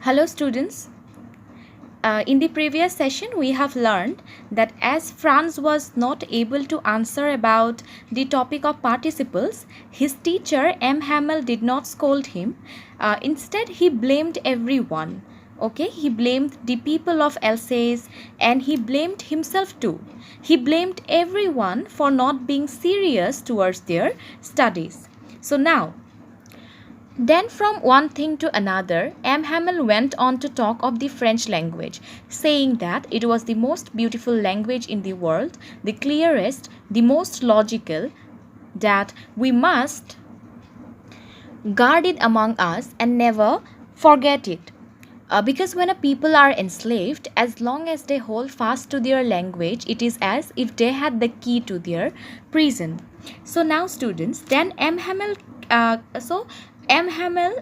Hello students. In the previous session we have learned that as Franz was not able to answer about the topic of participles, his teacher M. Hamel did not scold him. Instead he blamed everyone. Okay, he blamed the people of Alsace and he blamed himself too. He blamed everyone for not being serious towards their studies. So now then from one thing to another, M. Hamel went on to talk of the French language, saying that it was the most beautiful language in the world, the clearest, the most logical, that we must guard it among us and never forget it. Because when a people are enslaved, as long as they hold fast to their language, it is as if they had the key to their prison. So now students, then M. Hamel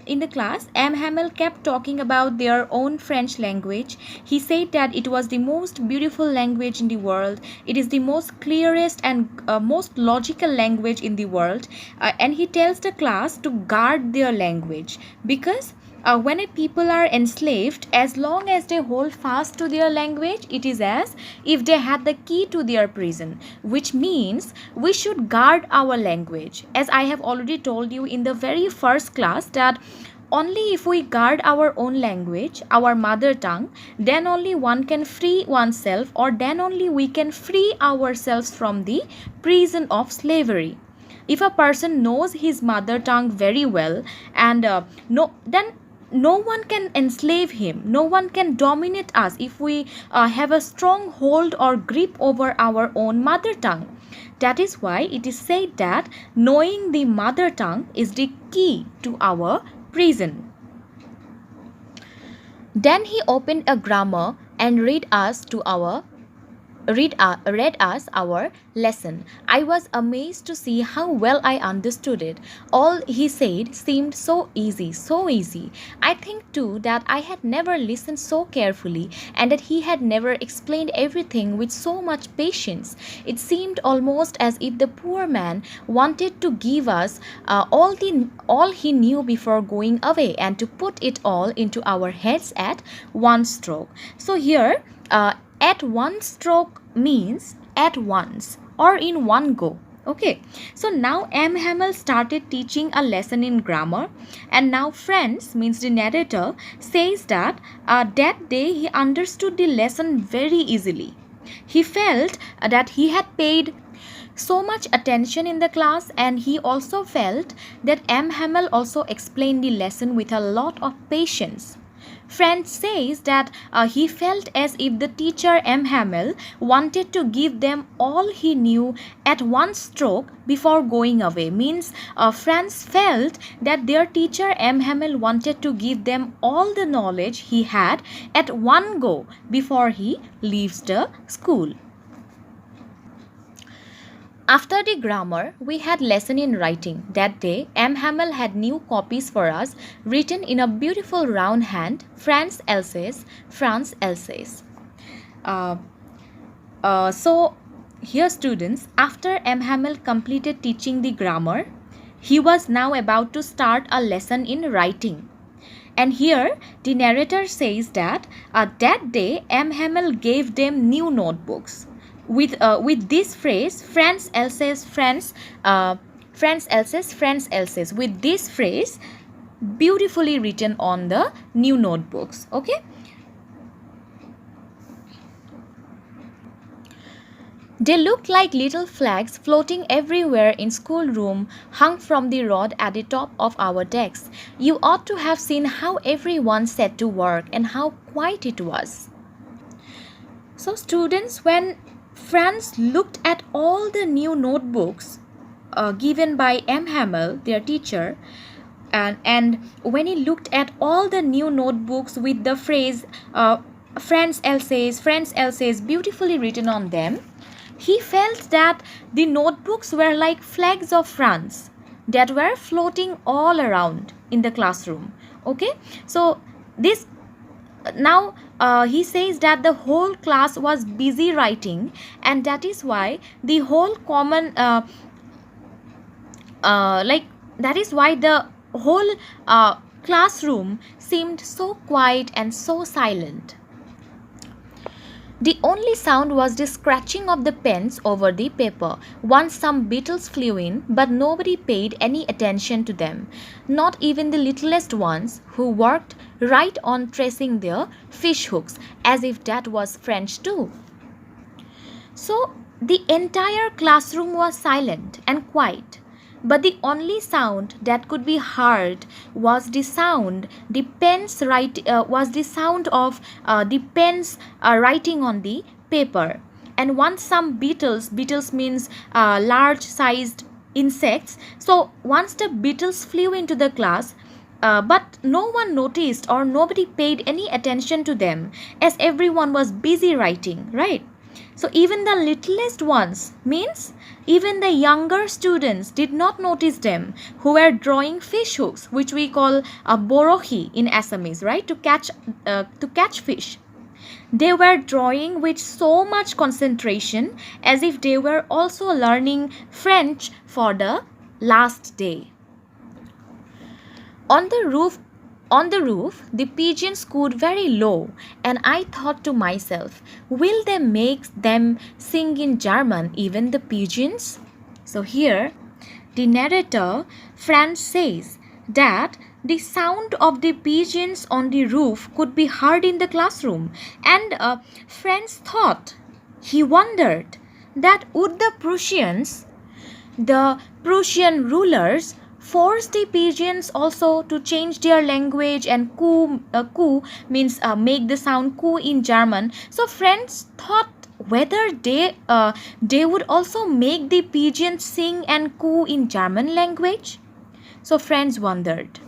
in the class, M. Hamel kept talking about their own French language. He said that it was the most beautiful language in the world. It is the most clearest and most logical language in the world. And he tells the class to guard their language because when a people are enslaved, as long as they hold fast to their language, it is as if they had the key to their prison, which means we should guard our language. As I have already told you in the very first class that only if we guard our own language, our mother tongue, then only one can free oneself, or then only we can free ourselves from the prison of slavery. If a person knows his mother tongue very well and then no one can enslave him, no one can dominate us if we have a strong hold or grip over our own mother tongue. That is why it is said that knowing the mother tongue is the key to our prison. Then he opened a grammar and read us our lesson. I was amazed to see how well I understood it. All he said seemed so easy, so easy. I think too that I had never listened so carefully and that he had never explained everything with so much patience. It seemed almost as if the poor man wanted to give us all he knew before going away and to put it all into our heads at one stroke. So here at one stroke means at once or in one go. Okay, so now M. Hamel started teaching a lesson in grammar, and now Franz, means the narrator, says that that day he understood the lesson very easily. He felt that he had paid so much attention in the class, and he also felt that M. Hamel also explained the lesson with a lot of patience. Franz says that he felt as if the teacher M. Hamel wanted to give them all he knew at one stroke before going away. Means Franz felt that their teacher M. Hamel wanted to give them all the knowledge he had at one go before he leaves the school. After the grammar, we had lesson in writing. That day, M. Hamel had new copies for us, written in a beautiful round hand, Franz Alsace, France Alsace. So, here students, after M. Hamel completed teaching the grammar, he was now about to start a lesson in writing. And here, the narrator says that that day, M. Hamel gave them new notebooks. With this phrase, France Alsace, France Alsace, France Alsace, with this phrase beautifully written on the new notebooks. Okay, they looked like little flags floating everywhere in schoolroom, hung from the rod at the top of our desks. You ought to have seen how everyone set to work and how quiet it was. So students, when Franz looked at all the new notebooks given by M. Hamel, their teacher, and when he looked at all the new notebooks with the phrase France Alsace beautifully written on them, he felt that the notebooks were like flags of France that were floating all around in the classroom. Okay, so this now he says that the whole class was busy writing, and that is why the whole common that is why the whole classroom seemed so quiet and so silent. The only sound was the scratching of the pens over the paper. Once some beetles flew in, but nobody paid any attention to them, not even the littlest ones who worked right on tracing their fish hooks, as if that was French too. So the entire classroom was silent and quiet. But the only sound that could be heard was the sound of the pens writing on the paper. And once some beetles means large sized insects. So once the beetles flew into the class, but no one noticed or nobody paid any attention to them as everyone was busy writing, right? So even the littlest ones, means even the younger students, did not notice them, who were drawing fish hooks, which we call a borohi in Assamese, right? To catch fish. They were drawing with so much concentration as if they were also learning French for the last day. On the roof the pigeons cooed very low, and I thought to myself, will they make them sing in German, even the pigeons? So here the narrator Franz says that the sound of the pigeons on the roof could be heard in the classroom, and Franz thought, he wondered, that would the Prussian rulers forced the pigeons also to change their language and coo means make the sound coo in German. So friends thought whether they would also make the pigeons sing and coo in German language. So friends wondered.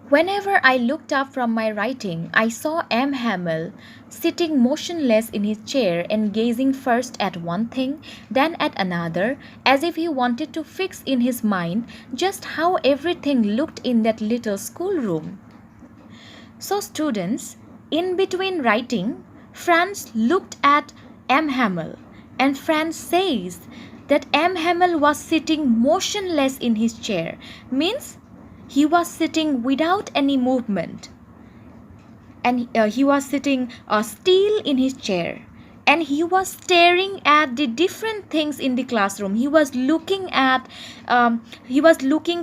Whenever I looked up from my writing, I saw M. Hamel sitting motionless in his chair and gazing first at one thing, then at another, as if he wanted to fix in his mind just how everything looked in that little schoolroom. So, students, in between writing, Franz looked at M. Hamel, and Franz says that M. Hamel was sitting motionless in his chair, means he was sitting without any movement, and he was sitting still in his chair, and he was staring at the different things in the classroom. He was looking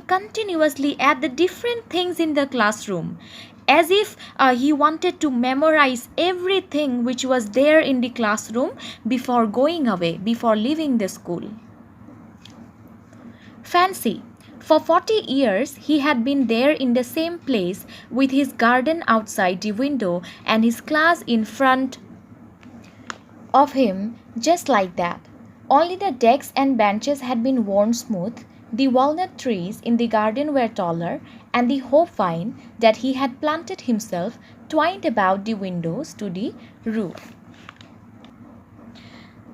continuously at the different things in the classroom, as if he wanted to memorize everything which was there in the classroom before going away, before leaving the school. Fancy, for 40 years he had been there in the same place, with his garden outside the window and his class in front of him, just like that. Only the decks and benches had been worn smooth, the walnut trees in the garden were taller, and the hope vine that he had planted himself twined about the windows to the roof.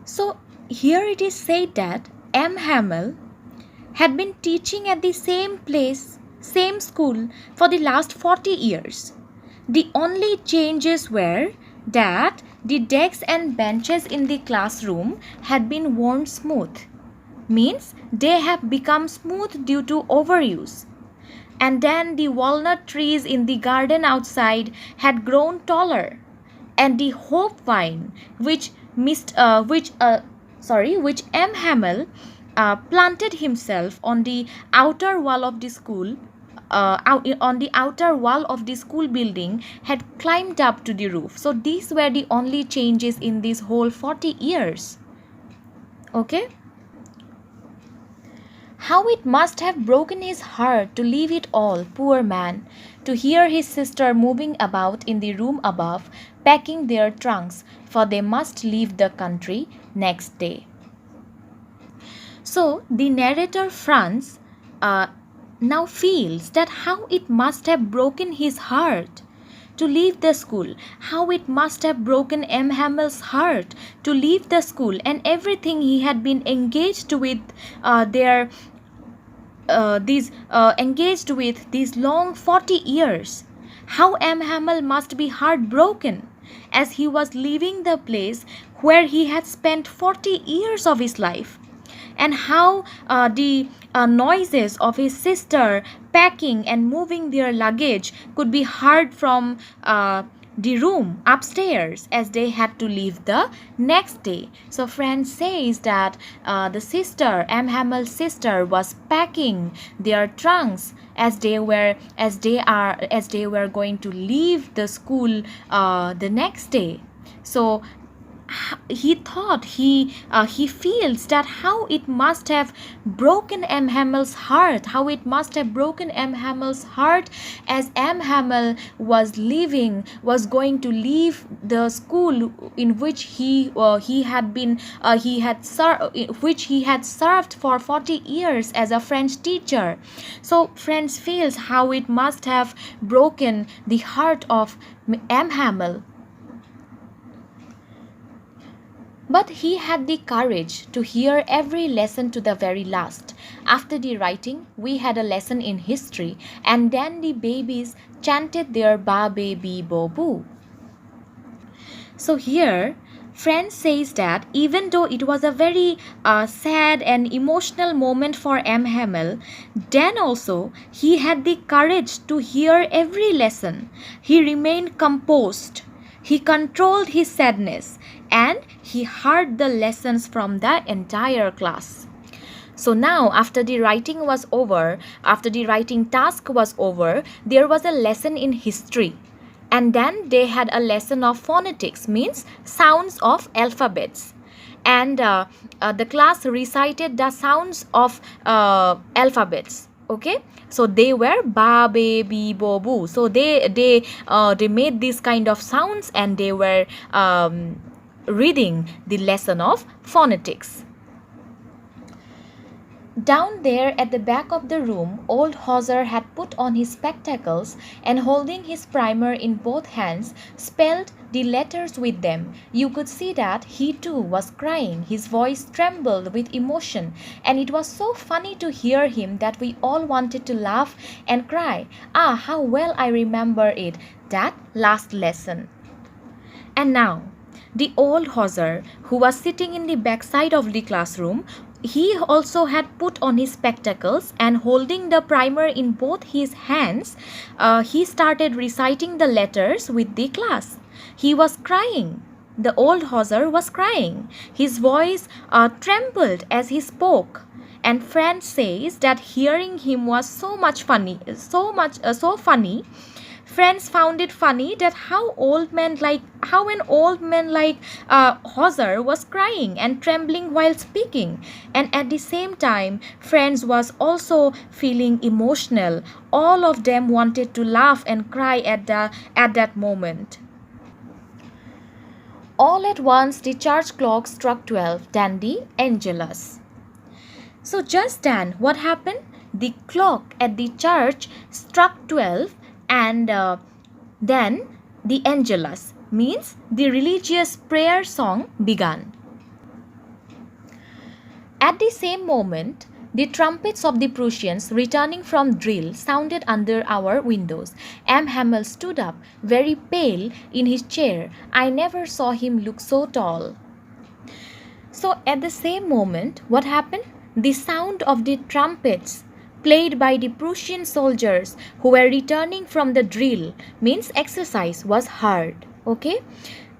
So here it is said that M. Hamel had been teaching at the same place, same school for the last 40 years. The only changes were that the desks and benches in the classroom had been worn smooth, means they have become smooth due to overuse. And then the walnut trees in the garden outside had grown taller, and the hope vine which M. Hamel planted himself on the outer wall of the school building had climbed up to the roof. So these were the only changes in these whole 40 years. Okay, how it must have broken his heart to leave it all, poor man, to hear his sister moving about in the room above, packing their trunks, for they must leave the country next day. So the narrator Franz now feels that how it must have broken his heart to leave the school, how it must have broken M. Hamel's heart to leave the school and everything he had been engaged with these long 40 years. How M. Hamel must be heartbroken as he was leaving the place where he had spent 40 years of his life. and how the noises of his sister packing and moving their luggage could be heard from the room upstairs as they had to leave the next day. So friend says that the sister, M. Hamel's sister, was packing their trunks as they were going to leave the school the next day. So he thought he feels that how it must have broken M. Hamel's heart, how it must have broken M. Hamel's heart as M. Hamel was going to leave the school in which he had been which he had served for 40 years as a French teacher. So friends feels how it must have broken the heart of M. Hamel. But he had the courage to hear every lesson to the very last. After the writing, we had a lesson in history, and then the babies chanted their ba be be bo boo. So here, Friend says that even though it was a very sad and emotional moment for M. Hamel, then also he had the courage to hear every lesson. He remained composed. He controlled his sadness and he heard the lessons from the entire class. So now, after the writing was over, after the writing task was over, there was a lesson in history. And then they had a lesson of phonetics, means sounds of alphabets. And the class recited the sounds of alphabets. Okay, so they were ba be be bo boo. So they made these kind of sounds and they were reading the lesson of phonetics. Down there at the back of the room, old Hauser had put on his spectacles and holding his primer in both hands, spelled the letters with them. You could see that he too was crying. His voice trembled with emotion, and it was so funny to hear him that we all wanted to laugh and cry. Ah, how well I remember it, that last lesson. And now, the old Hauser, who was sitting in the backside of the classroom, he also had put on his spectacles and holding the primer in both his hands, he started reciting the letters with the class. He was crying. The old Hauser was crying. His voice trembled as he spoke. And Friend says that hearing him was so funny. Friends found it funny that how an old man like Hauser was crying and trembling while speaking, and at the same time, Friends was also feeling emotional. All of them wanted to laugh and cry at that moment. All at once, the church clock struck 12, then the Angelus. So just then, what happened? The clock at the church struck 12 and then the Angelus, means the religious prayer song, began. At the same moment, the trumpets of the Prussians returning from drill sounded under our windows. M. Hamel stood up, very pale, in his chair. I never saw him look so tall. So at the same moment, what happened? The sound of the trumpets played by the Prussian soldiers who were returning from the drill, means exercise, was heard. Okay?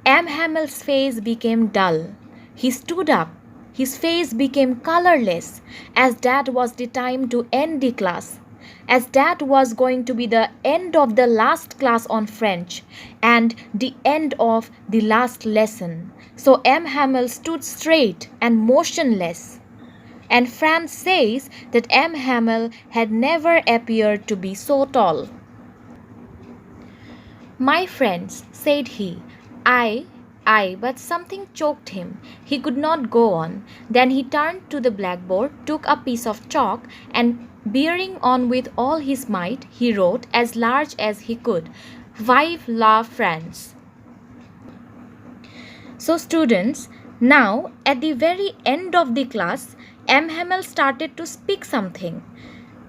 M. Hamel's face became dull. He stood up. His face became colorless, as that was the time to end the class, as that was going to be the end of the last class on French and the end of the last lesson. So M. Hamel stood straight and motionless. And Friend says that M. Hamel had never appeared to be so tall. My friends, said he, I, but something choked him. He could not go on. Then he turned to the blackboard, took a piece of chalk, and bearing on with all his might, he wrote as large as he could, Vive la France. So students, now at the very end of the class, M. Hamel started to speak something.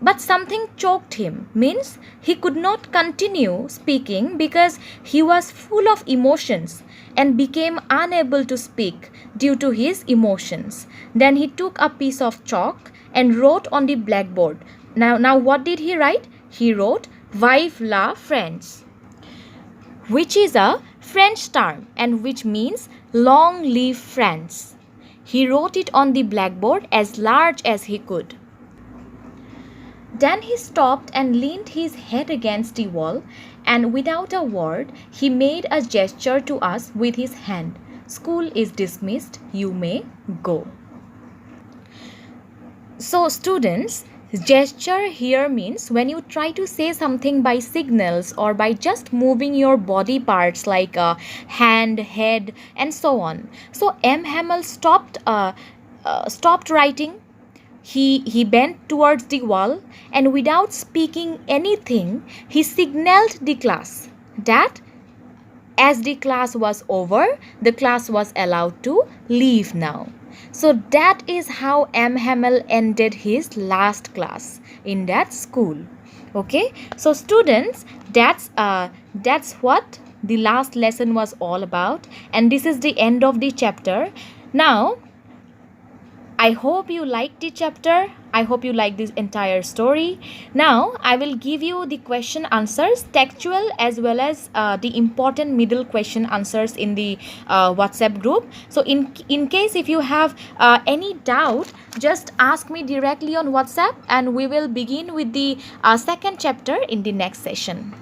But something choked him, means he could not continue speaking because he was full of emotions and became unable to speak due to his emotions. Then he took a piece of chalk and wrote on the blackboard. Now what did he write? He wrote Vive la France, which is a French term and which means long live France. He wrote it on the blackboard as large as he could. Then he stopped and leaned his head against the wall, and without a word, he made a gesture to us with his hand. School is dismissed, you may go. So, students, gesture here means when you try to say something by signals or by just moving your body parts like hand, head, and so on. So, M. Hamel stopped writing. He bent towards the wall, and without speaking anything, he signaled the class that as the class was over, the class was allowed to leave now. So that is how M. Hamel ended his last class in that school. Okay, so students, that's what the last lesson was all about, and this is the end of the chapter. Now I hope you liked the chapter. I hope you like this entire story. Now, I will give you the question answers, textual as well as the important middle question answers in the WhatsApp group. So, in case if you have any doubt, just ask me directly on WhatsApp and we will begin with the second chapter in the next session.